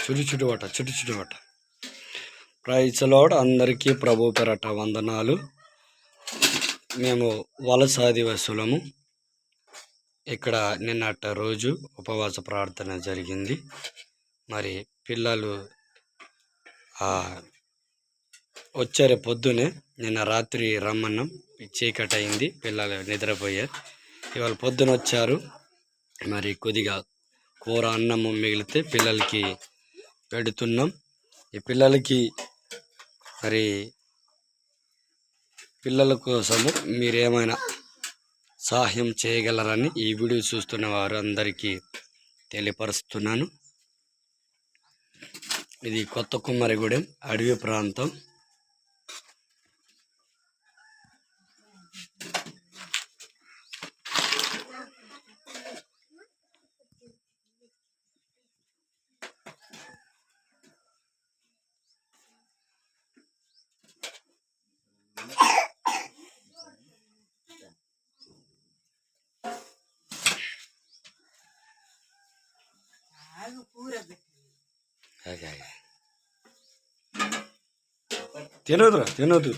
చుట్టుచుట్టువట praise lord. అందరికీ ప్రభు పేరట వందనాలు. మేము వలస ఆదివాసులము. ఇక్కడ నిన్నటి రోజు ఉపవాస ప్రార్థన జరిగింది. మరి పిల్లలు వచ్చారు పొద్దునే. నిన్న రాత్రి రమ్మన్నాం, చీకటి అయింది, పిల్లలు నిద్రపోయారు. ఇవాళ పొద్దున వచ్చారు. మరి కొద్దిగా కూర అన్నము మిగిలితే పిల్లలకి పెడుతున్నాం. ఈ పిల్లలకి మరి పిల్లల కోసము మీరేమైనా సహాయం చేయగలరని ఈ వీడియో చూస్తున్న వారు అందరికీ తెలియపరుస్తున్నాను. ఇది కొత్త కుమ్మరిగూడెం అడవి ప్రాంతం. తినదు